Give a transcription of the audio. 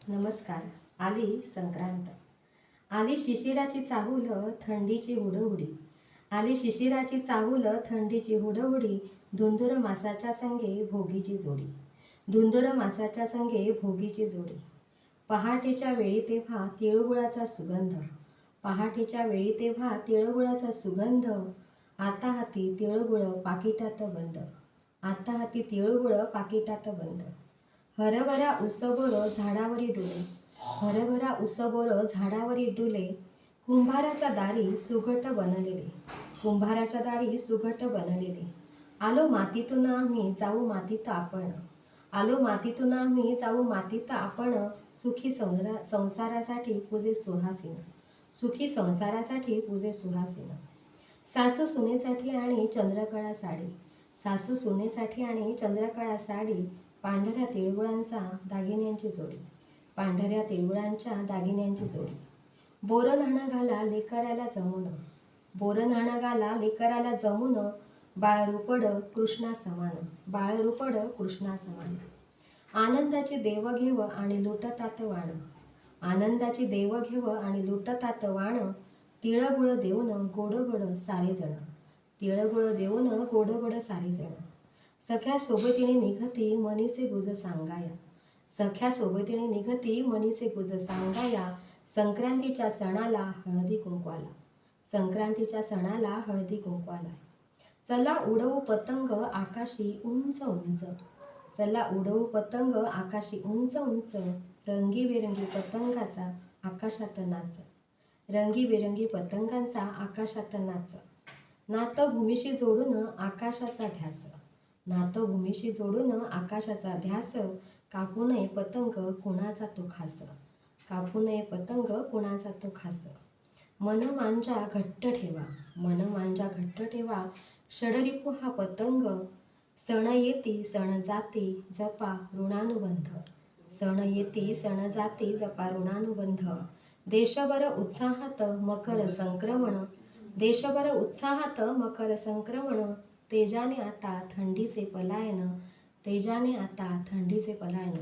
नमस्कार. आली संक्रांत. आली शिशिराची चाहूल, थंडीची हुडहुडी. आली शिशिराची चाहूल, थंडीची हुडहुडी. धुंदुर मासाच्या संगे भोगीची जोडी. धुंदुर मासाच्या संगे भोगीची जोडी. पहाटेच्या वेळी तेव्हा तिळगुळाचा सुगंध. पहाटेच्या वेळी तेव्हा तिळगुळाचा सुगंध. आता हाती तिळगुळ पाकिटात बंद. आता हाती तिळगुळ पाकिटात बंद. हरभरा उसबोर झाडावरी डुले. हरभरा उसबोर झाडावरी डुले. कुंभाराच्या दारी सुगट बनलेले. कुंभाराच्या दारी सुगट बनलेले. आलो मातीतून आम्ही जाऊ मातीत आपण. आलो मातीतून आम्ही जाऊ मातीत आपण. सुखी संसारासाठी पूजे सुहासिन. सुखी संसारासाठी पूजे सुहासिन. सासू सुनेसाठी आणि चंद्रकळा साडी. सासू सुनेसाठी आणि चंद्रकळा साडी. पांढऱ्या तिळगुळांचा दागिन्यांची जोडी. पांढऱ्या तिळगुळांच्या दागिन्यांची जोडी. बोरन्हाण घाला लेकराला जमून. बोरन्हाण घाला लेकराला जमून. बाळ रुपड कृष्णा समान. बाळ रुपड कृष्णा समान. आनंदाची देवघेव आणि लुटतात वाण. आनंदाची देवघेव आणि लुटतात वाण. तिळगुळ देऊन गोड गोड सारेजण. तिळगुळ देऊन गोड गोड सारेजण. सख्या सोबतीने निघती मनीचे गुज सांगाया. सख्या सोबतीने निघती मनीचे गुज सांगाया. संक्रांतीच्या सणाला हळदी कुंकवाला. संक्रांतीच्या सणाला हळदी कुंकवाला. चला उडवू पतंग आकाशी उंच उंच. चला उडवू पतंग आकाशी उंच उंच. रंगीबेरंगी पतंगाचा आकाशात नाच. रंगीबेरंगी पतंगांचा आकाशात नाच. नातं भूमीशी जोडून आकाशाचा ध्यास. नातं भूमीशी जोडून आकाशाचा ध्यास. कापू नये पतंग कुणाचा तो खास. कापू नये पतंग कुणाचा तो खास. मन मांजा घट्ट ठेवा. मन मांजा घट्ट ठेवा. षडरिपू हा पतंग. सण येती सण जाती जपा ऋणानुबंध. सण येती सण जाती जपा ऋणानुबंध. देशभर उत्साहात मकर संक्रमण. देशभर उत्साहात मकर संक्रमण. तेजाने आता थंडीचे पलायन. तेजाने आता थंडीचे पलायन.